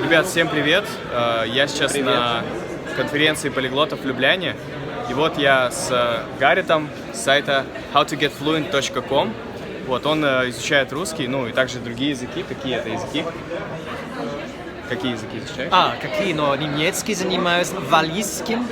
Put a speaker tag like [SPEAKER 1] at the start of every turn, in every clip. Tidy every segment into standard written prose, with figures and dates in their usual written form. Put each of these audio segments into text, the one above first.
[SPEAKER 1] Ребят, всем привет! Я сейчас на конференции полиглотов в Любляне. И вот я с Гарритом с сайта howtogetfluent.com. Вот, он изучает русский, ну и также другие языки. Какие это языки? Какие языки изучаешь?
[SPEAKER 2] Какие? Но немецкий занимаюсь, валлийским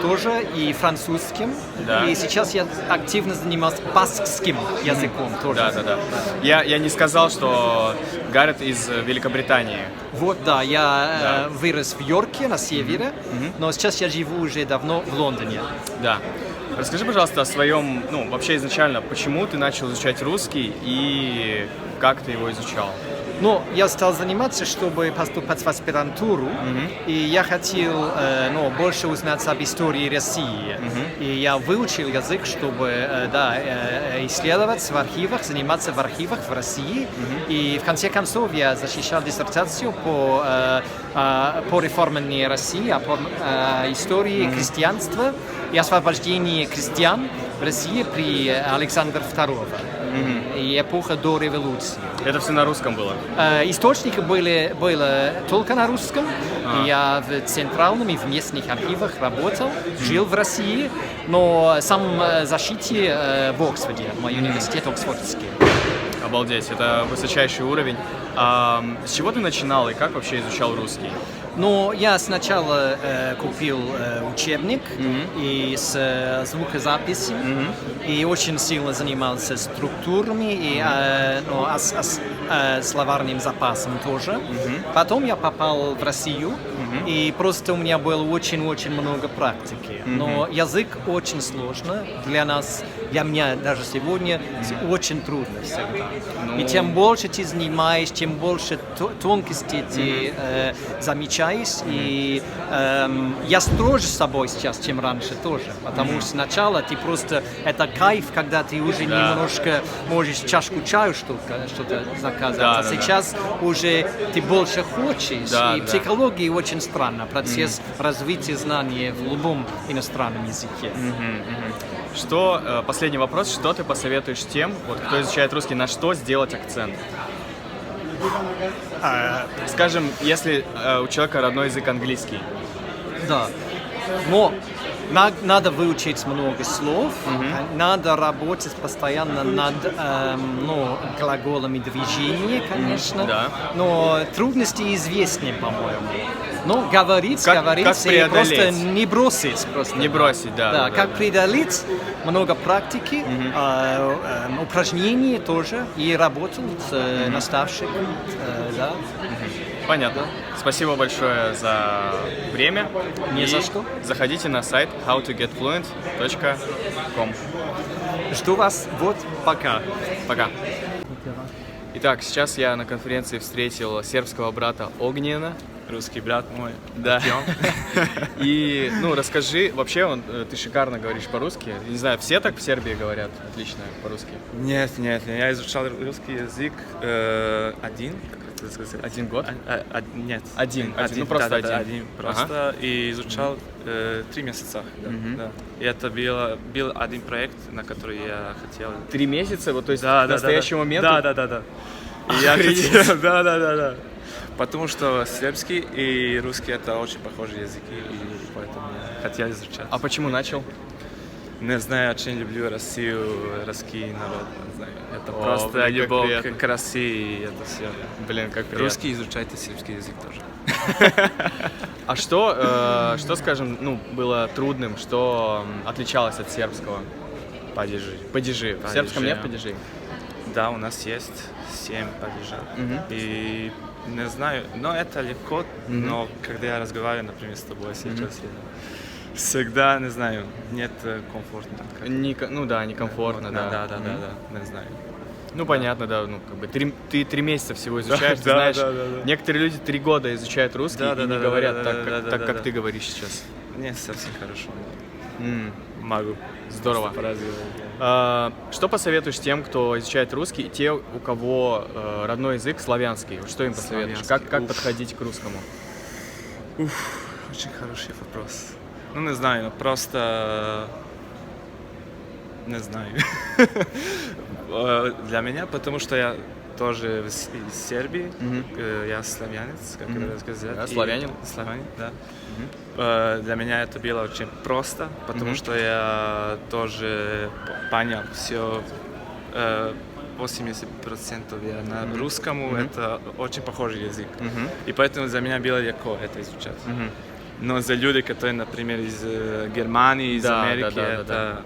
[SPEAKER 2] тоже и французским.
[SPEAKER 1] Да.
[SPEAKER 2] И сейчас я активно занимаюсь баскским языком тоже.
[SPEAKER 1] Да. Я не сказал, что Гаррит из Великобритании.
[SPEAKER 2] Вот, да, я вырос в Йорке на севере, но сейчас я живу уже давно в Лондоне.
[SPEAKER 1] Да. Расскажи, пожалуйста, о своем, ну, вообще изначально, почему ты начал изучать русский и как ты его изучал?
[SPEAKER 2] Ну, я стал заниматься, чтобы поступать в аспирантуру, и я хотел больше узнать об истории России. И я выучил язык, чтобы исследовать в архивах, заниматься в архивах в России. И в конце концов я защищал диссертацию по реформированию России, по истории крестьянства и освобождении крестьян в России при Александре II и эпоха до революции.
[SPEAKER 1] Это все на русском было?
[SPEAKER 2] Источники были только на русском. И я в центральном и в местных архивах работал, жил в России, но сам защите в Оксфорде, мой университет Оксфордский.
[SPEAKER 1] Обалдеть, это высочайший уровень. С чего ты начинал и как вообще изучал русский?
[SPEAKER 2] Ну, я сначала купил учебник и с звукозаписью, и очень сильно занимался структурами и словарным запасом тоже. Потом я попал в Россию, и просто у меня было очень-очень много практики. Но язык очень сложно для нас, для меня даже сегодня очень трудно всегда. И тем больше ты занимаешь, тем больше тонкостей ты замечаешь. И я строже с собой сейчас, чем раньше тоже. Потому что сначала ты просто... Это кайф, когда ты уже немножко можешь чашку чаю что-то заказать. Сейчас уже ты больше хочешь. И психология очень странна. Процесс развития знаний в любом иностранном языке.
[SPEAKER 1] Последний вопрос. Что ты посоветуешь тем, кто изучает русский, на что сделать акцент? Скажем, если у человека родной язык английский.
[SPEAKER 2] Да. Но надо выучить много слов, надо работать постоянно над глаголами движения, конечно. Но трудности известны, по-моему. Но говорить и просто не бросить.
[SPEAKER 1] Не бросить, да.
[SPEAKER 2] Как преодолеть, много практики, упражнений тоже, и работать с наставщиком.
[SPEAKER 1] Понятно. Спасибо большое за время.
[SPEAKER 2] Не за что.
[SPEAKER 1] Заходите на сайт howtogetfluent.com.
[SPEAKER 2] Жду вас. Вот, пока.
[SPEAKER 1] Пока. Итак, сейчас я на конференции встретил сербского брата Огнена.
[SPEAKER 3] Русский брат мой.
[SPEAKER 1] Да. И, расскажи, вообще, ты шикарно говоришь по-русски. Не знаю, все так в Сербии говорят отлично по-русски?
[SPEAKER 3] Нет, я изучал русский язык один год? Нет.
[SPEAKER 1] Один.
[SPEAKER 3] Просто один. И изучал 3 месяца. Да. И это был один проект, на который я хотел.
[SPEAKER 1] 3 месяца? Вот, то есть к настоящему моменту?
[SPEAKER 3] Да. И я хотел, да. Потому что сербский и русский это очень похожие языки, и поэтому я хотел изучать.
[SPEAKER 1] А почему начал?
[SPEAKER 3] Не знаю, очень люблю Россию, русский народ, не знаю. Это просто любовь к России, и это все.
[SPEAKER 1] Блин, как приятно.
[SPEAKER 3] Русский изучайте, сербский язык тоже.
[SPEAKER 1] А что, скажем, было трудным, что отличалось от сербского? Падежи. В сербском нет падежей?
[SPEAKER 3] Да, у нас есть 7 падежей. И не знаю, но это легко, но когда я разговариваю, например, с тобой сейчас, всегда, не знаю, нет комфортно.
[SPEAKER 1] Некомфортно, да.
[SPEAKER 3] Да, не знаю.
[SPEAKER 1] Понятно, да, ты 3 месяца всего изучаешь, ты знаешь, некоторые люди 3 года изучают русский и не говорят так, как ты говоришь сейчас.
[SPEAKER 3] Не совсем хорошо, но могу.
[SPEAKER 1] Здорово. Что посоветуешь тем, кто изучает русский, и те, у кого родной язык славянский? Что им посоветуешь? Как подходить к русскому?
[SPEAKER 3] Очень хороший вопрос. Не знаю, просто... Не знаю. Для меня, потому что я тоже из Сербии. Я славянец, как это сказать.
[SPEAKER 1] Да, славянин.
[SPEAKER 3] Славянин, да. Для меня это было очень просто, потому что я тоже понял все. 80% я на русскому, это очень похожий язык. И поэтому для меня было легко это изучать. Но за людей, которые, например, из Германии, из
[SPEAKER 1] Да,
[SPEAKER 3] Америки,
[SPEAKER 1] да,
[SPEAKER 3] это...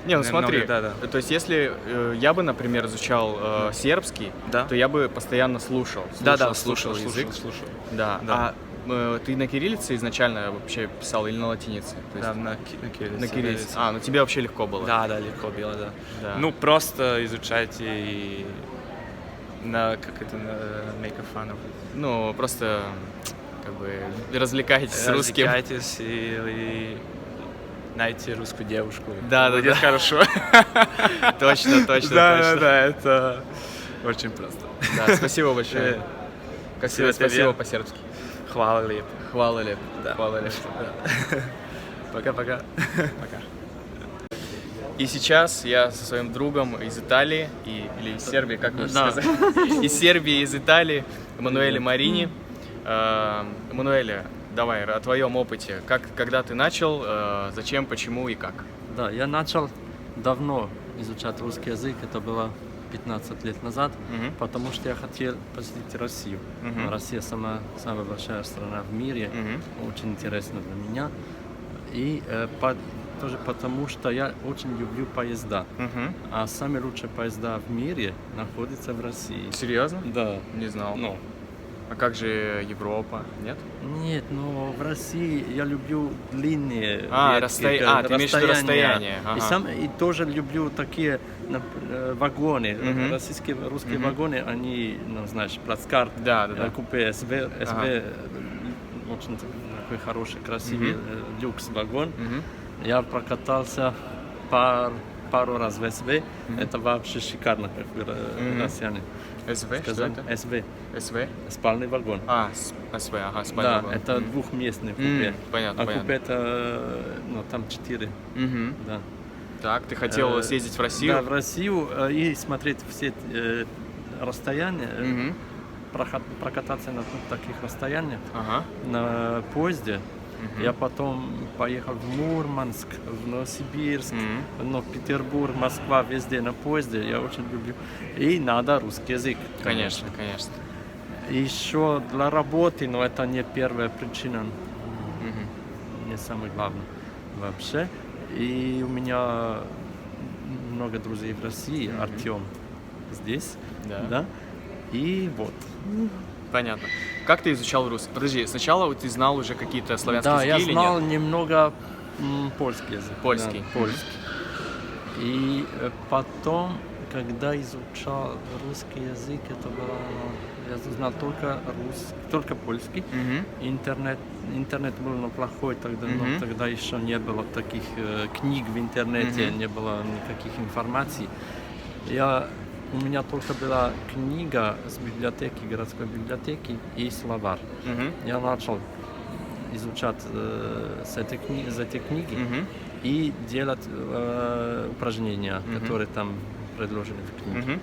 [SPEAKER 1] Не, ну смотри,
[SPEAKER 3] да.
[SPEAKER 1] то есть если я бы, например, изучал сербский,
[SPEAKER 3] Да.
[SPEAKER 1] то я бы постоянно слушал язык.
[SPEAKER 3] слушал.
[SPEAKER 1] Да.
[SPEAKER 3] Да.
[SPEAKER 1] А ты на кириллице изначально вообще писал или на латинице? То есть
[SPEAKER 3] Да, на кириллице.
[SPEAKER 1] на кириллице. А, ну тебе вообще легко было.
[SPEAKER 3] Да, легко было, да.
[SPEAKER 1] Да.
[SPEAKER 3] Ну, просто изучайте и как это, make a fun of it.
[SPEAKER 1] Ну, просто как бы развлекайтесь с русским.
[SPEAKER 3] Развлекайтесь и найти русскую девушку.
[SPEAKER 1] Да.
[SPEAKER 3] Будет хорошо.
[SPEAKER 1] Точно.
[SPEAKER 3] Да, это очень просто.
[SPEAKER 1] Да, спасибо большое.
[SPEAKER 3] Спасибо тебе.
[SPEAKER 1] Спасибо по-сербски.
[SPEAKER 3] Хвала лепо.
[SPEAKER 1] Хвала леп.
[SPEAKER 3] Да.
[SPEAKER 1] Хвала леп.
[SPEAKER 3] Пока-пока.
[SPEAKER 1] Пока. И сейчас я со своим другом из Италии, или из Сербии, как можно сказать, из Сербии, из Италии, Эммануэле Марини. Эммануэле, давай о твоем опыте. Когда ты начал, зачем, почему и как?
[SPEAKER 4] Да, я начал давно изучать русский язык, это было 15 лет назад, потому что я хотел посетить Россию. Россия самая большая страна в мире, очень интересна для меня. И тоже потому, что я очень люблю поезда. А самые лучшие поезда в мире находятся в России.
[SPEAKER 1] Серьезно?
[SPEAKER 4] Да.
[SPEAKER 1] Не знал.
[SPEAKER 4] Ну,
[SPEAKER 1] А как же Европа? Нет?
[SPEAKER 4] нет, но в России я люблю длинные
[SPEAKER 1] ты
[SPEAKER 4] ветки,
[SPEAKER 1] имеешь в виду расстояние. Ага.
[SPEAKER 4] И тоже люблю такие вагоны. Российские, русские вагоны, они, ну, знаешь, плацкарт,
[SPEAKER 1] Да.
[SPEAKER 4] купе, СВ, очень такой хороший, красивый люкс-вагон. Я прокатался пару раз в СВ. Это вообще шикарно, как россияне.
[SPEAKER 1] СВ? Что
[SPEAKER 4] Сказали.
[SPEAKER 1] это?
[SPEAKER 4] СВ.
[SPEAKER 1] СВ?
[SPEAKER 4] Спальный вагон.
[SPEAKER 1] СВ, ага,
[SPEAKER 4] Да,
[SPEAKER 1] спальный вагон.
[SPEAKER 4] это двухместный купе.
[SPEAKER 1] Понятно,
[SPEAKER 4] А
[SPEAKER 1] понятно.
[SPEAKER 4] купе это, ну, там 4. Да.
[SPEAKER 1] Так, ты хотел съездить в Россию?
[SPEAKER 4] Да, в Россию и смотреть все расстояния, прокататься на таких расстояниях
[SPEAKER 1] Ага.
[SPEAKER 4] на поезде. Я потом поехал в Мурманск, в Новосибирск, в Петербург, Москва, везде на поезде. Я очень люблю. И надо русский язык.
[SPEAKER 1] Конечно.
[SPEAKER 4] Еще для работы, но это не первая причина, не самое главное вообще. И у меня много друзей в России, Артем здесь,
[SPEAKER 1] Да.
[SPEAKER 4] И вот.
[SPEAKER 1] Понятно. Как ты изучал русский? Подожди, сначала ты знал уже какие-то славянские
[SPEAKER 4] Да, я
[SPEAKER 1] языки или
[SPEAKER 4] знал
[SPEAKER 1] нет?
[SPEAKER 4] немного польский язык.
[SPEAKER 1] Польский.
[SPEAKER 4] Да, польский. И потом, когда изучал русский язык, это было, я знал только польский. Интернет был плохой тогда, но тогда еще не было таких книг в интернете, не было никаких информаций. У меня только была книга с библиотеки, городской библиотеки и словарь. Я начал изучать с этой книги и делать упражнения, которые там предложены в книге.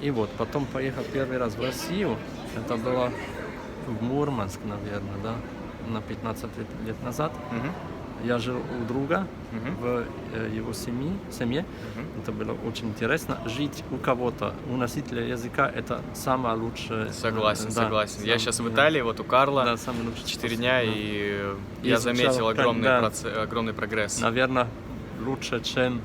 [SPEAKER 4] И вот, потом поехал первый раз в Россию. Это было в Мурманск, наверное, да, на 15 лет назад. Я жил у друга в его семье. Это было очень интересно. Жить у кого-то, у носителя языка, это самое лучшее.
[SPEAKER 1] Согласен. Я сейчас в Италии, вот у Карла,
[SPEAKER 4] Да, самое лучшее.
[SPEAKER 1] 4 дня, и я
[SPEAKER 4] Изучал,
[SPEAKER 1] заметил
[SPEAKER 4] да.
[SPEAKER 1] огромный прогресс.
[SPEAKER 4] Наверное, лучше, чем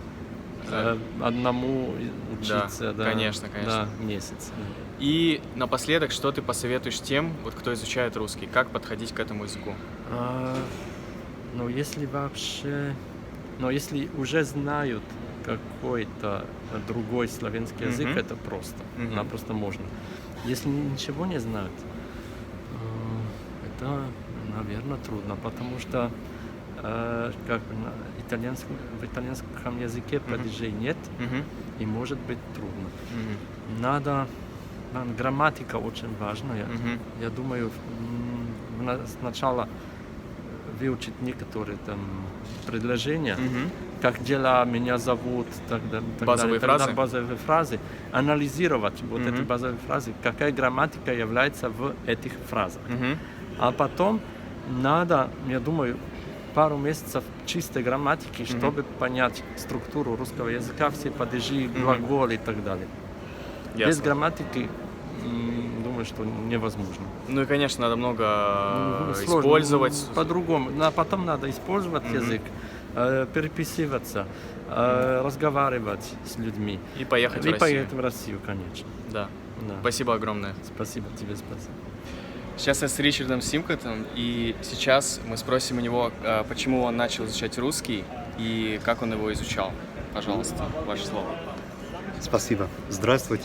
[SPEAKER 4] одному учиться.
[SPEAKER 1] Да, конечно.
[SPEAKER 4] Да, месяц.
[SPEAKER 1] И напоследок, что ты посоветуешь тем, вот, кто изучает русский, как подходить к этому языку?
[SPEAKER 4] Но если уже знают какой-то другой славянский язык, это просто, напросто можно. Если ничего не знают, это, наверное, трудно, потому что в итальянском языке падежей нет, и может быть трудно. Грамматика очень важная. Я думаю, сначала выучить некоторые там предложения, как дела, меня зовут,
[SPEAKER 1] Базовые фразы?
[SPEAKER 4] Базовые фразы, анализировать вот эти базовые фразы, какая грамматика является в этих фразах. А потом надо, я думаю, пару месяцев чистой грамматики, чтобы понять структуру русского языка, все падежи, глаголы и так далее.
[SPEAKER 1] Ясно.
[SPEAKER 4] Без грамматики, думаю, что невозможно.
[SPEAKER 1] Ну и, конечно, надо много
[SPEAKER 4] Сложно,
[SPEAKER 1] использовать.
[SPEAKER 4] По-другому. А потом надо использовать язык, переписываться, разговаривать с людьми.
[SPEAKER 1] И поехать в
[SPEAKER 4] И
[SPEAKER 1] Россию.
[SPEAKER 4] поехать в Россию, конечно.
[SPEAKER 1] Да.
[SPEAKER 4] Да.
[SPEAKER 1] Спасибо огромное.
[SPEAKER 4] Спасибо тебе, спасибо.
[SPEAKER 1] Сейчас я с Ричардом Симкотом, и сейчас мы спросим у него, почему он начал изучать русский и как он его изучал. Пожалуйста, ваше слово.
[SPEAKER 5] Спасибо. Здравствуйте.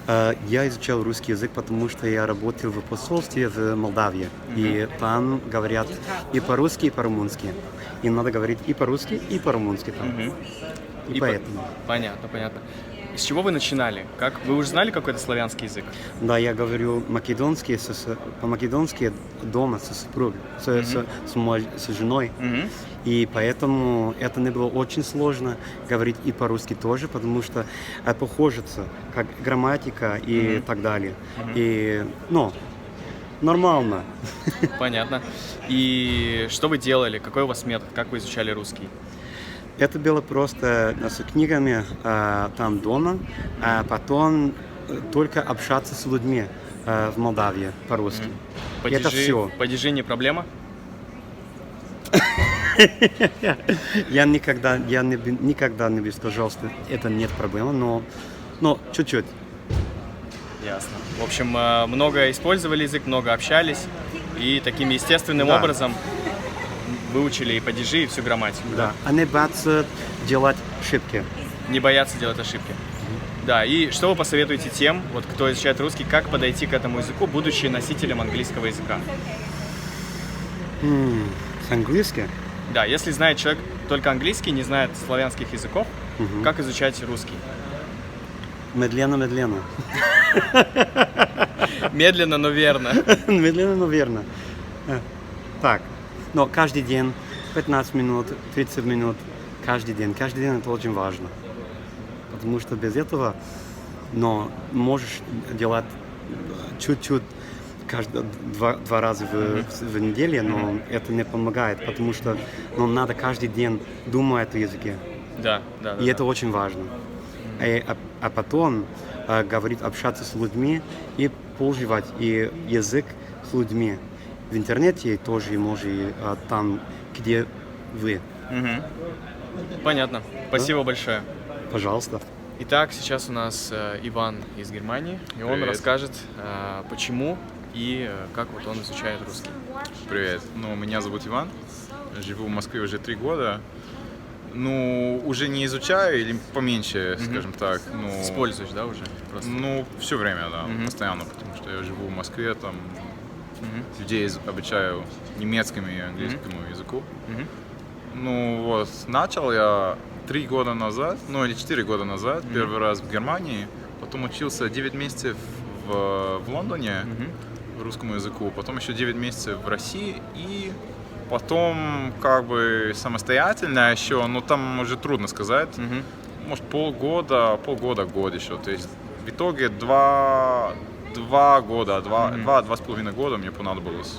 [SPEAKER 5] Я изучал русский язык, потому что я работал в посольстве в Молдавии. И там говорят и по-русски, и по-румынски. Им надо говорить и по-русски, и по-румынски там. И поэтому.
[SPEAKER 1] Понятно, понятно. С чего вы начинали? Как вы уже знали какой-то славянский язык?
[SPEAKER 5] Да, я говорю македонский, по-македонски дома со супругой, с женой. И поэтому это не было очень сложно говорить и по-русски тоже, потому что похоже, как грамматика и так далее. И, ну, нормально.
[SPEAKER 1] Понятно. И что вы делали? Какой у вас метод? Как вы изучали русский?
[SPEAKER 5] Это было просто с книгами там дома, а потом только общаться с людьми в Молдавии по-русски. Это все.
[SPEAKER 1] Падежи не проблема?
[SPEAKER 5] Я никогда не бы сказал, что это нет проблемы, но чуть-чуть.
[SPEAKER 1] Ясно. В общем, много использовали язык, много общались, и таким естественным
[SPEAKER 5] Да.
[SPEAKER 1] образом выучили и падежи, и всю грамматику.
[SPEAKER 5] Да. А не бояться делать ошибки.
[SPEAKER 1] Не бояться делать ошибки. Да, и что вы посоветуете тем, вот, кто изучает русский, как подойти к этому языку, будучи носителем английского языка?
[SPEAKER 5] С английским?
[SPEAKER 1] Да, если знает человек только английский, не знает славянских языков, как изучать русский?
[SPEAKER 5] Медленно.
[SPEAKER 1] Медленно, но верно.
[SPEAKER 5] Медленно, но верно. Так. Но каждый день, 15 минут, 30 минут, каждый день это очень важно. Потому что без этого, но можешь делать чуть-чуть два раза в неделю, но это не помогает, потому что надо каждый день думать о языке.
[SPEAKER 1] Да.
[SPEAKER 5] И это очень важно. А потом говорить, общаться с людьми и пользовать и язык с людьми. В интернете тоже можете там, где вы.
[SPEAKER 1] Понятно. Спасибо большое.
[SPEAKER 5] Пожалуйста.
[SPEAKER 1] Итак, сейчас у нас Иван из Германии, и он
[SPEAKER 6] Привет.
[SPEAKER 1] расскажет, почему и как вот он изучает русский.
[SPEAKER 6] Привет, меня зовут Иван, живу в Москве уже 3 года. Уже не изучаю или поменьше, скажем так.
[SPEAKER 1] Используешь, да, уже? Просто.
[SPEAKER 6] Все время, да, постоянно, потому что я живу в Москве, там людей обучаю немецкому и английскому языку. Начал я 3 года назад, или 4 года назад, первый раз в Германии, потом учился 9 месяцев в Лондоне русскому языку, потом еще 9 месяцев в России и потом как бы самостоятельно еще, там уже трудно сказать, может полгода, год еще, то есть в итоге 2 года, 2,5 года мне понадобилось,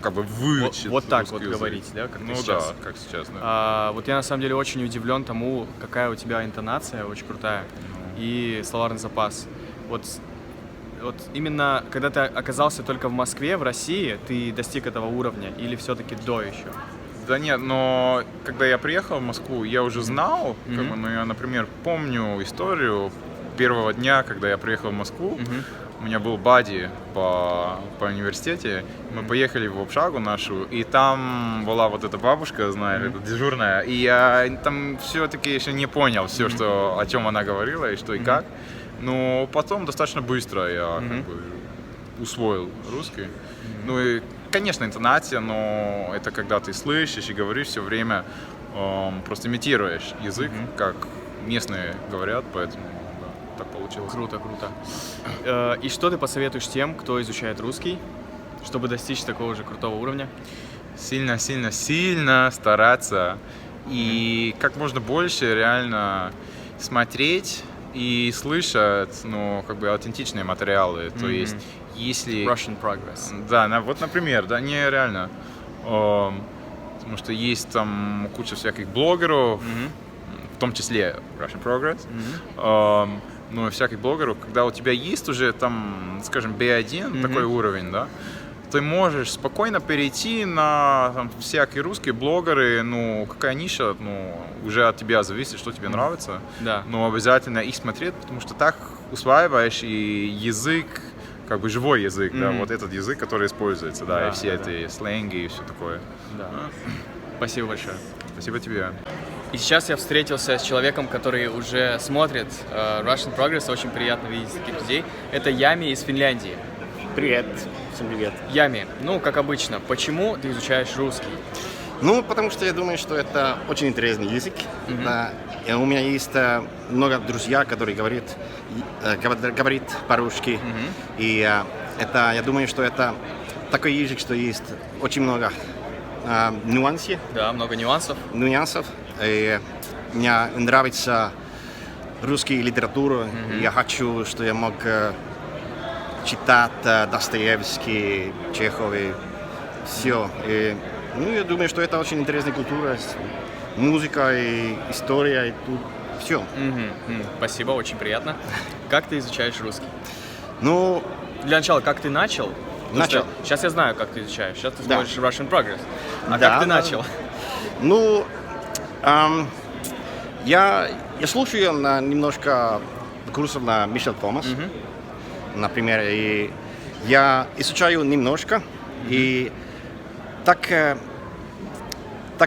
[SPEAKER 6] чтобы выучить
[SPEAKER 1] Вот так
[SPEAKER 6] русский
[SPEAKER 1] вот
[SPEAKER 6] язык.
[SPEAKER 1] говорить, да, как ты сейчас?
[SPEAKER 6] Да, как сейчас, да.
[SPEAKER 1] Вот я на самом деле очень удивлен тому, какая у тебя интонация, очень крутая, и словарный запас. Вот именно когда ты оказался только в Москве, в России, ты достиг этого уровня или все-таки до еще?
[SPEAKER 6] Да нет, но когда я приехал в Москву, я уже знал, я, например, помню историю первого дня, когда я приехал в Москву. У меня был бадди по университете, мы поехали в общагу нашу, и там была вот эта бабушка, знаешь, дежурная, и я там все-таки еще не понял все, о чем она говорила и что и как. Но потом достаточно быстро я как бы усвоил русский. И, конечно, интонация, но это когда ты слышишь и говоришь все время, просто имитируешь язык, как местные говорят, поэтому так получилось.
[SPEAKER 1] Круто. И что ты посоветуешь тем, кто изучает русский чтобы достичь такого же крутого уровня?
[SPEAKER 6] Сильно стараться и как можно больше реально смотреть и слышать, ну, как бы аутентичные материалы. То есть, если...
[SPEAKER 1] Russian Progress.
[SPEAKER 6] Да, вот, например, да, не реально. Потому что есть там куча всяких блогеров, в том числе Russian Progress, но всяких блогеров, когда у тебя есть уже там, скажем, B1, такой уровень, да, ты можешь спокойно перейти на там, всякие русские блогеры, ну, какая ниша, ну, уже от тебя зависит, что тебе нравится,
[SPEAKER 1] Да.
[SPEAKER 6] но обязательно их смотреть, потому что так усваиваешь и язык, как бы живой язык, да, вот этот язык, который используется, да,
[SPEAKER 1] Да,
[SPEAKER 6] и все
[SPEAKER 1] да,
[SPEAKER 6] эти сленги и все такое.
[SPEAKER 1] Да. Спасибо большое.
[SPEAKER 6] Спасибо тебе.
[SPEAKER 1] И сейчас я встретился с человеком, который уже смотрит Russian Progress. Очень приятно видеть таких людей. Это Ями из Финляндии.
[SPEAKER 7] Привет, всем привет.
[SPEAKER 1] Ями, ну, как обычно, почему ты изучаешь русский?
[SPEAKER 7] Ну, потому что я думаю, что это очень интересный язык. Да. И у меня есть много друзей, которые говорят по-русски. И это, я думаю, что это такой язык, что есть очень много нюансов.
[SPEAKER 1] Да, много нюансов.
[SPEAKER 7] И мне нравится русская литература. Я хочу, что я мог читать Достоевский, Чехов и все. И, ну, я думаю, что это очень интересная культура, музыка и история, и тут все.
[SPEAKER 1] Спасибо, очень приятно. Как ты изучаешь русский?
[SPEAKER 7] Ну,
[SPEAKER 1] Для начала, как ты начал? Потому
[SPEAKER 7] Начал.
[SPEAKER 1] что сейчас я знаю, как ты изучаешь. Сейчас ты
[SPEAKER 7] Да.
[SPEAKER 1] смотришь Russian Progress. А
[SPEAKER 7] Да,
[SPEAKER 1] как ты
[SPEAKER 7] да.
[SPEAKER 1] начал?
[SPEAKER 7] ну, я слушаю немножко курсов на Мишель Томас, например, и я изучаю немножко, и так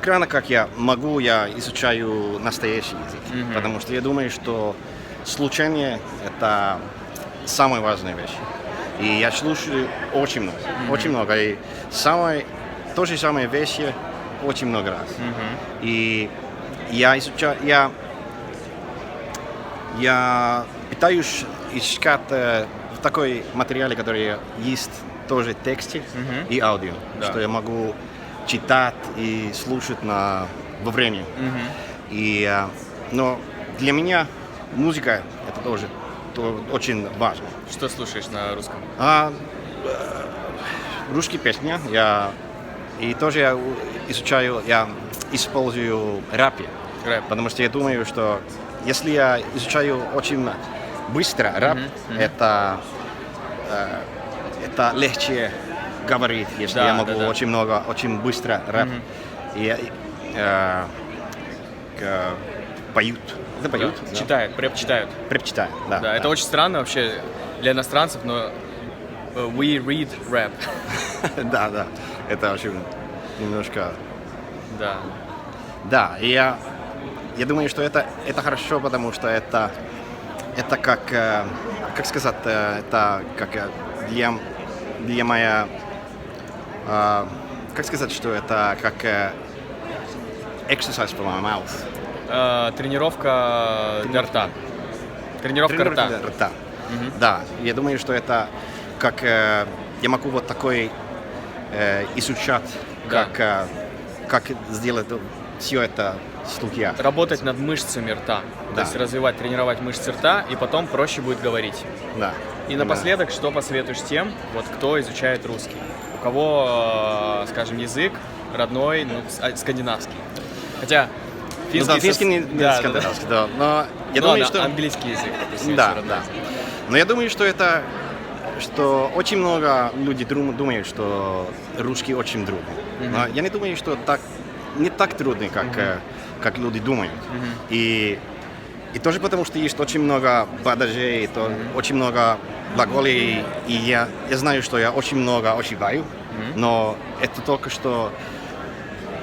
[SPEAKER 7] рано, как я могу, я изучаю настоящий язык, потому что я думаю, что слушание — это самая важная вещь. И я слушаю очень много, и то же самое вещи очень много раз. И я изучаю, я пытаюсь искать в такой материале, который есть тоже тексте и аудио,
[SPEAKER 1] Да.
[SPEAKER 7] что я могу читать и слушать во время. Но для меня музыка — это тоже очень важно.
[SPEAKER 1] Что слушаешь на русском?
[SPEAKER 7] Русские песни и тоже я изучаю, я использую рэп,
[SPEAKER 1] Рэп.
[SPEAKER 7] потому что я думаю, что если я изучаю очень быстро рэп, это легче говорить, если
[SPEAKER 1] Да,
[SPEAKER 7] я могу
[SPEAKER 1] да.
[SPEAKER 7] очень быстро рэп. И поют. Это поют?
[SPEAKER 1] Да. Читают, рэп читают.
[SPEAKER 7] Рэп читаю, да.
[SPEAKER 1] Да, это очень странно вообще для иностранцев, но we read rap.
[SPEAKER 7] Да. Это очень немножко...
[SPEAKER 1] Да.
[SPEAKER 7] Да, и я думаю, что это хорошо, потому что это как сказать, это как для моя, как сказать, что это как exercise for my mouth.
[SPEAKER 1] Тренировка для рта. Тренировка рта.
[SPEAKER 7] для рта. Да, я думаю, что это как я могу вот такой изучать,
[SPEAKER 1] Да.
[SPEAKER 7] как сделать все это студия.
[SPEAKER 1] Работать над мышцами рта. То
[SPEAKER 7] Да.
[SPEAKER 1] есть развивать, тренировать мышцы рта, и потом проще будет говорить.
[SPEAKER 7] Да.
[SPEAKER 1] И напоследок, что посоветуешь тем, вот, кто изучает русский? У кого, скажем, язык родной, ну, скандинавский. Хотя
[SPEAKER 7] Финский не
[SPEAKER 1] да,
[SPEAKER 7] скандинавский, да. Но я
[SPEAKER 1] Ну,
[SPEAKER 7] думаю,
[SPEAKER 1] ладно,
[SPEAKER 7] что...
[SPEAKER 1] английский язык, допустим,
[SPEAKER 7] Да,
[SPEAKER 1] если родной
[SPEAKER 7] да.
[SPEAKER 1] язык.
[SPEAKER 7] Но я думаю, что очень много людей думают, что русский очень трудный. Но я не думаю, что не так трудный, как люди думают. И тоже потому, что есть очень много падежей, очень много глаголей, и я знаю, что я очень много ошибаю, но это только что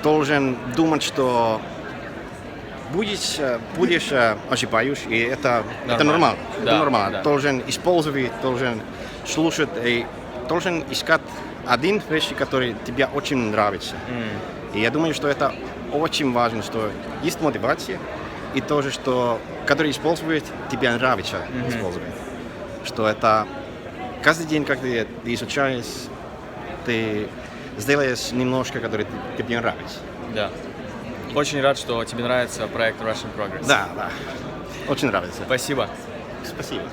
[SPEAKER 7] должен думать, что будешь ошибаешь, и это нормально.
[SPEAKER 1] Да,
[SPEAKER 7] Это нормально.
[SPEAKER 1] да.
[SPEAKER 7] Должен использовать, должен слушать и должен искать один вещь, который тебе очень нравится. И я думаю, что это очень важно, что есть мотивация, и тоже, что который использует, тебе нравится использовать. Что это каждый день, когда ты изучаешь, ты сделаешь немножко, который тебе нравится.
[SPEAKER 1] Да. Очень рад, что тебе нравится проект Russian Progress.
[SPEAKER 7] Да, да. Очень нравится.
[SPEAKER 1] Спасибо.
[SPEAKER 7] Спасибо.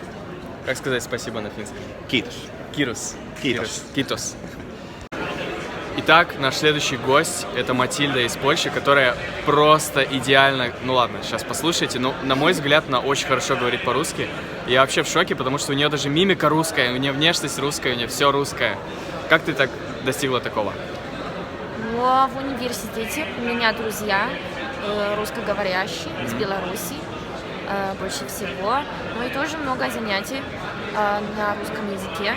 [SPEAKER 1] Как сказать спасибо на финском?
[SPEAKER 7] Китос.
[SPEAKER 1] Кирус.
[SPEAKER 7] Китос.
[SPEAKER 1] Китос. Итак, наш следующий гость — это Матильда из Польши, которая просто идеально... Ну ладно, сейчас послушайте. Но, на мой взгляд, она очень хорошо говорит по-русски. Я вообще в шоке, потому что у нее даже мимика русская, у нее внешность русская, у нее все русское. Как ты так достигла такого?
[SPEAKER 8] Но в университете у меня друзья русскоговорящие из Беларуси больше всего. Ну и тоже много занятий на русском языке.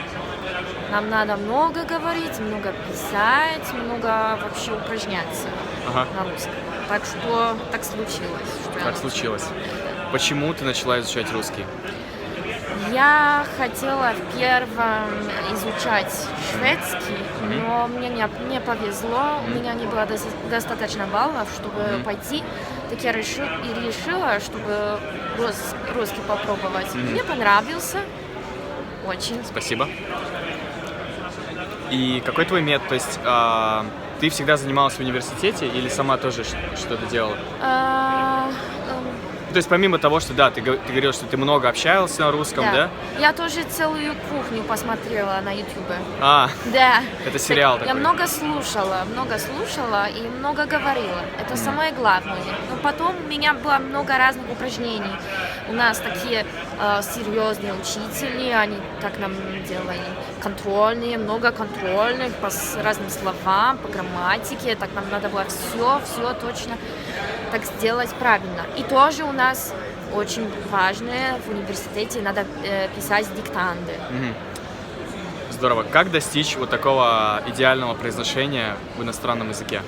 [SPEAKER 8] Нам надо много говорить, много писать, много вообще упражняться на русском. Так что так случилось. Что
[SPEAKER 1] Так случилось. Почему ты начала изучать русский?
[SPEAKER 8] Я хотела первым изучать шведский, но мне не повезло, у меня не было достаточно баллов, чтобы пойти. Так я решила, чтобы русский попробовать. Мне понравился очень.
[SPEAKER 1] Спасибо. И какой твой метод? То есть ты всегда занималась в университете или сама тоже что-то делала? То есть помимо того, что да, ты говорила, что ты много общалась на русском, да?
[SPEAKER 8] Я тоже целую кухню посмотрела на YouTube.
[SPEAKER 1] А,
[SPEAKER 8] да.
[SPEAKER 1] Это сериал такой.
[SPEAKER 8] Я много слушала и много говорила. Это самое главное. Но потом у меня было много разных упражнений. У нас такие серьезные учители, они так нам делали контрольные, много контрольных по разным словам, по грамматике. Так нам надо было все точно так сделать правильно. И тоже у нас очень важное в университете, надо писать диктанты.
[SPEAKER 1] Здорово. Как достичь вот такого идеального произношения в иностранном языке?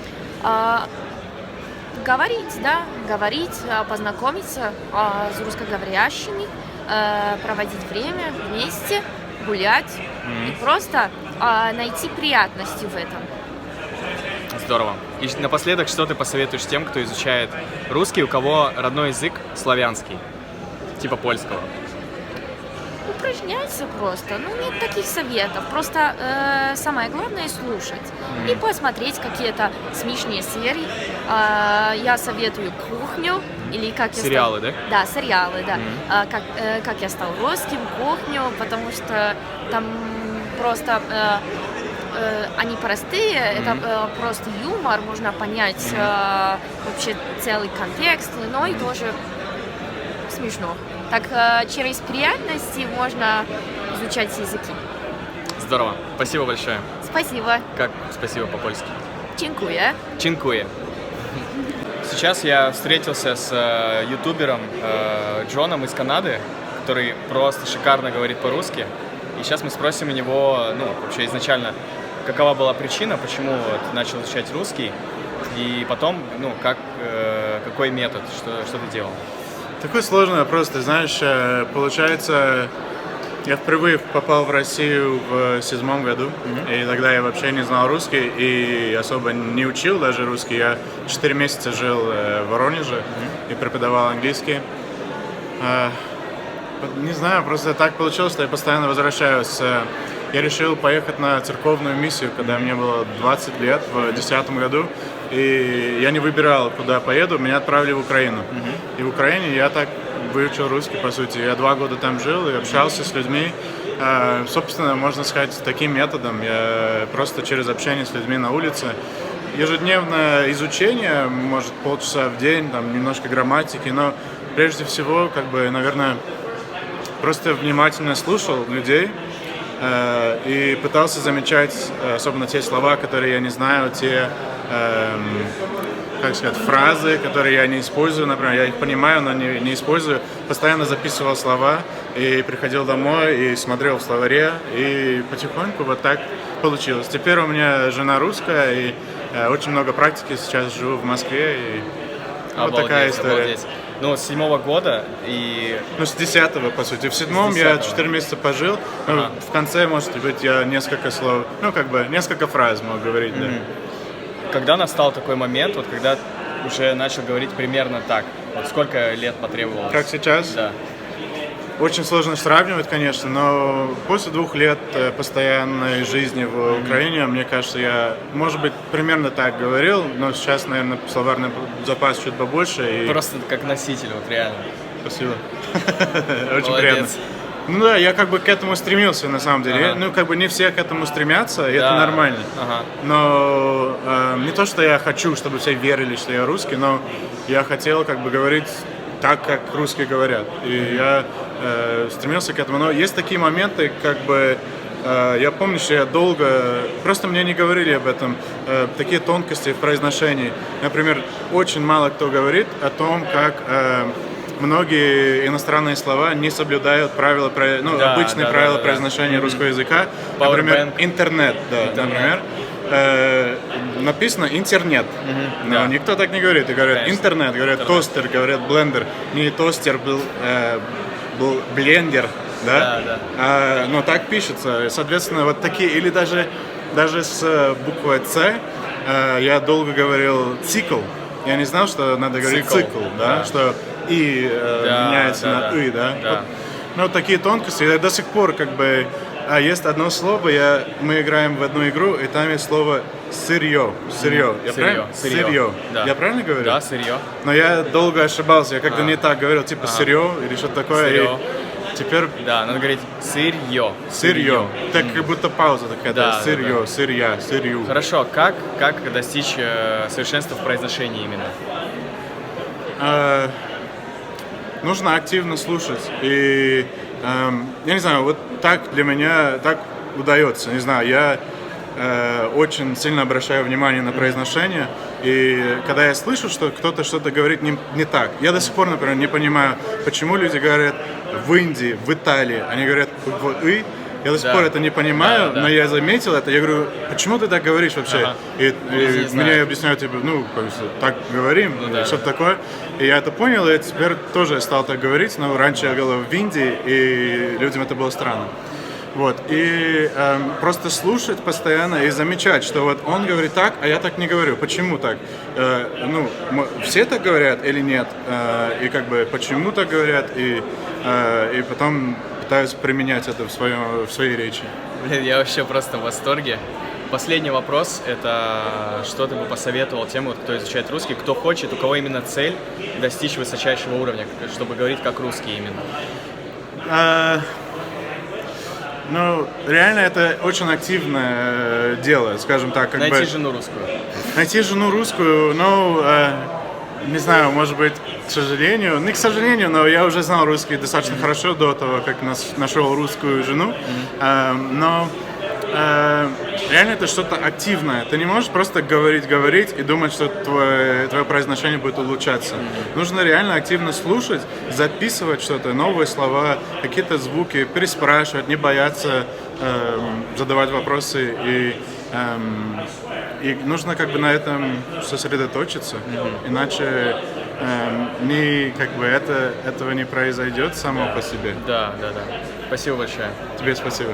[SPEAKER 8] Говорить, познакомиться с русскоговорящими, проводить время вместе, гулять и просто найти приятности в этом.
[SPEAKER 1] Здорово. И напоследок, что ты посоветуешь тем, кто изучает русский, у кого родной язык славянский, типа польского?
[SPEAKER 8] Упражняйся просто. Нет таких советов. Просто самое главное слушать и посмотреть какие-то смешные серии. Я советую «Кухню» или как я
[SPEAKER 1] сериалы,
[SPEAKER 8] стал...
[SPEAKER 1] да?
[SPEAKER 8] Да, сериалы, да. Как я стал русским, «Кухню», потому что там просто они простые, это просто юмор, можно понять вообще целый контекст, но и тоже смешно. Так через приятности можно изучать языки.
[SPEAKER 1] Здорово. Спасибо большое.
[SPEAKER 8] Спасибо.
[SPEAKER 1] Как спасибо по-польски?
[SPEAKER 8] Чинкуя.
[SPEAKER 1] Чинкуе. Сейчас я встретился с ютубером Джоном из Канады, который просто шикарно говорит по-русски. И сейчас мы спросим у него, вообще изначально, какова была причина, почему ты начал изучать русский, и потом, какой метод, что ты делал?
[SPEAKER 9] Такой сложный вопрос, ты знаешь, получается, я впервые попал в Россию в 2007 году, и тогда я вообще не знал русский и особо не учил даже русский. Я 4 месяца жил в Воронеже и преподавал английский. Не знаю, просто так получилось, что я постоянно возвращаюсь. Я решил поехать на церковную миссию, когда мне было 20 лет, в 2010 году. И я не выбирал, куда поеду, меня отправили в Украину. И в Украине я так выучил русский, по сути. Я 2 года там жил и общался с людьми. Собственно, можно сказать, таким методом. Я просто через общение с людьми на улице. Ежедневное изучение, может, полчаса в день, там, немножко грамматики, но прежде всего, наверное, просто внимательно слушал людей и пытался замечать, особенно те слова, которые я не знаю, те, фразы, которые я не использую, например, я их понимаю, но не использую. Постоянно записывал слова и приходил домой и смотрел в словаре, и потихоньку вот так получилось. Теперь у меня жена русская, и очень много практики, сейчас живу в Москве, и вот такая история.
[SPEAKER 1] Обалдеть. С 7-го года и...
[SPEAKER 9] с 10-го, по сути. В 7-м я 4 месяца пожил, в конце, может быть, я несколько слов, несколько фраз мог говорить, да.
[SPEAKER 1] Когда настал такой момент, когда уже начал говорить примерно так? Сколько лет потребовалось?
[SPEAKER 9] Как сейчас?
[SPEAKER 1] Да.
[SPEAKER 9] очень сложно сравнивать, конечно, но после 2 лет постоянной жизни в Украине, мне кажется, я, может быть, примерно так говорил, но сейчас, наверное, словарный запас чуть побольше. И...
[SPEAKER 1] Просто как носитель, вот реально.
[SPEAKER 9] Спасибо. Очень
[SPEAKER 1] Молодец.
[SPEAKER 9] приятно. Ну да, я как бы к этому стремился, на самом деле.
[SPEAKER 1] Ага.
[SPEAKER 9] Ну, как бы не все к этому стремятся, и
[SPEAKER 1] Да.
[SPEAKER 9] это нормально.
[SPEAKER 1] Ага.
[SPEAKER 9] Но не то, что я хочу, чтобы все верили, что я русский, но я хотел как бы говорить так, как русские говорят. И я стремился к этому. Но есть такие моменты, как бы, я помню, что я долго... Просто мне не говорили об этом. Такие тонкости в произношении. Например, очень мало кто говорит о том, как... Многие иностранные слова не соблюдают правила,
[SPEAKER 1] Да,
[SPEAKER 9] обычные
[SPEAKER 1] да,
[SPEAKER 9] правила
[SPEAKER 1] да, да.
[SPEAKER 9] произношения русского языка.
[SPEAKER 1] Powerbank.
[SPEAKER 9] Например, интернет, да, например. Написано интернет, но
[SPEAKER 1] да.
[SPEAKER 9] никто так не говорит. И говорят
[SPEAKER 1] Конечно.
[SPEAKER 9] интернет, говорят тостер, говорят блендер. Не тостер был блендер, да?
[SPEAKER 1] Да.
[SPEAKER 9] Но так пишется. Соответственно, вот такие, или даже с буквой С я долго говорил цикл. Я не знал, что надо говорить цикл, да?
[SPEAKER 1] Да.
[SPEAKER 9] Что и меняется
[SPEAKER 1] да,
[SPEAKER 9] на
[SPEAKER 1] да.
[SPEAKER 9] и, да?
[SPEAKER 1] Да.
[SPEAKER 9] Вот, ну, такие тонкости. Я до сих пор как бы... есть одно слово, мы играем в одну игру, и там есть слово сырье. Сырье. Я правильно? Сырье.
[SPEAKER 1] Да.
[SPEAKER 9] Я правильно говорю?
[SPEAKER 1] Да, сырье.
[SPEAKER 9] Но я долго ошибался, я как-то не так говорил, типа сырье или что-то такое.
[SPEAKER 1] Сырье.
[SPEAKER 9] И теперь
[SPEAKER 1] Да, надо говорить сырье.
[SPEAKER 9] сырье. Так как будто пауза такая.
[SPEAKER 1] Да,
[SPEAKER 9] Сырье,
[SPEAKER 1] да.
[SPEAKER 9] сырья, сырью.
[SPEAKER 1] Хорошо, как достичь совершенства в произношении именно?
[SPEAKER 9] Нужно активно слушать. И я не знаю, вот так для меня так удается. Не знаю, я очень сильно обращаю внимание на произношение. И когда я слышу, что кто-то что-то говорит не так, я до сих пор, например, не понимаю, почему люди говорят в Индии, в Италии, они говорят в «и». Я до сих пор это не понимаю, но я заметил это. Я говорю, почему ты так говоришь вообще?
[SPEAKER 1] Ага.
[SPEAKER 9] И
[SPEAKER 1] не знаю.
[SPEAKER 9] мне объясняют, типа, как бы, так говорим, что-то такое. И я это понял, и теперь тоже стал так говорить, но раньше я говорил в Индии, и людям это было странно. Вот. И просто слушать постоянно и замечать, что вот он говорит так, а я так не говорю. Почему так? Все так говорят или нет? И как бы почему так говорят? И потом пытаюсь применять это в своей речи.
[SPEAKER 1] Блин, я вообще просто в восторге. Последний вопрос – это что ты бы посоветовал тем, вот, кто изучает русский, кто хочет, у кого именно цель достичь высочайшего уровня, чтобы говорить как русский именно?
[SPEAKER 9] Реально это очень активное дело, скажем так.
[SPEAKER 1] Найти жену русскую.
[SPEAKER 9] Найти жену русскую, не знаю, может быть, к сожалению, не к сожалению, но я уже знал русский достаточно хорошо до того, как нашел русскую жену, но реально это что-то активное. Ты не можешь просто говорить и думать, что твое произношение будет улучшаться. Нужно реально активно слушать, записывать что-то, новые слова, какие-то звуки, переспрашивать, не бояться задавать вопросы. И нужно как бы на этом сосредоточиться, иначе этого не произойдет само по себе.
[SPEAKER 1] Да. Спасибо большое.
[SPEAKER 9] Тебе спасибо.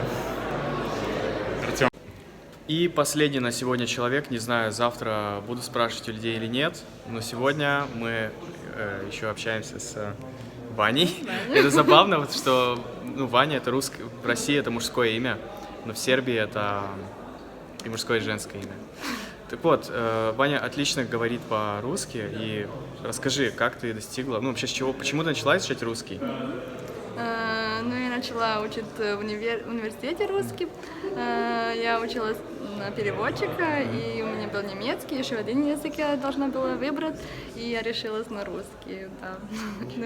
[SPEAKER 1] И последний на сегодня человек, не знаю, завтра буду спрашивать у людей или нет, но сегодня мы еще общаемся с Ваней. Это забавно, вот, что Ваня это в России это мужское имя, но в Сербии это и мужское, и женское имя. Так вот, Ваня отлично говорит по-русски, и расскажи, как ты достигла, вообще с чего, почему ты начала изучать русский?
[SPEAKER 10] Я начала учить в университете русский. Я училась на переводчика, и у меня был немецкий, еще один язык я должна была выбрать, и я решилась на русский. Да.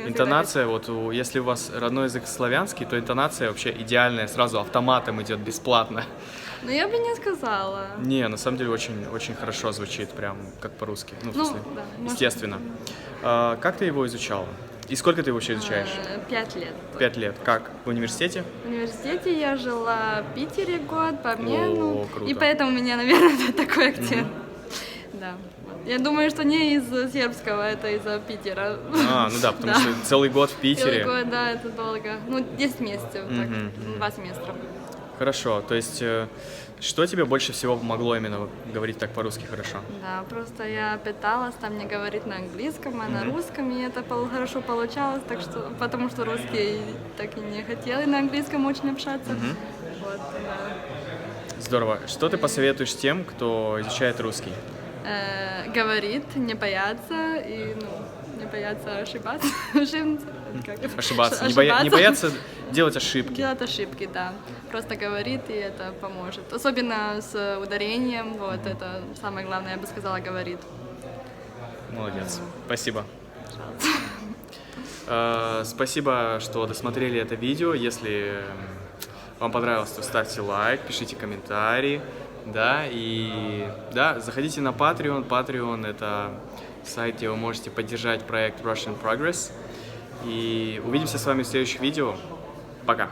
[SPEAKER 1] Интонация, если у вас родной язык славянский, то интонация вообще идеальная, сразу автоматом идет бесплатно.
[SPEAKER 10] Я бы не сказала.
[SPEAKER 1] Не, на самом деле очень, очень хорошо звучит, прям как по-русски. В смысле, естественно. Как ты его изучала? И сколько ты его вообще изучаешь?
[SPEAKER 10] 5 лет.
[SPEAKER 1] 5 лет. Как? В университете?
[SPEAKER 10] В университете я жила в Питере год по обмену.
[SPEAKER 1] О, круто.
[SPEAKER 10] И поэтому у меня, наверное, такой акцент. Да. Я думаю, что не из сербского, это из-за Питера.
[SPEAKER 1] Потому что целый год в Питере.
[SPEAKER 10] Целый год, да, это долго. 10 месяцев, 2 семестра.
[SPEAKER 1] Хорошо, то есть что тебе больше всего помогло именно говорить так по-русски хорошо?
[SPEAKER 10] Да, просто я пыталась там не говорить на английском, а на русском, и это хорошо получалось, так что, потому что русские так и не хотели на английском очень общаться. Вот, да.
[SPEAKER 1] Здорово. Что ты посоветуешь тем, кто изучает русский?
[SPEAKER 10] Говорит, не бояться и, не бояться ошибаться.
[SPEAKER 1] Ошибаться. Не бояться делать ошибки.
[SPEAKER 10] Делать ошибки, да. Просто говорит, и это поможет. Особенно с ударением, вот это самое главное, я бы сказала, говорит.
[SPEAKER 1] Молодец. Спасибо. Спасибо, что досмотрели это видео. Если вам понравилось, то ставьте лайк, пишите комментарии. Да, и да, заходите на Patreon. Patreon — это сайт, где вы можете поддержать проект Russian Progress. И увидимся с вами в следующих видео. Пока!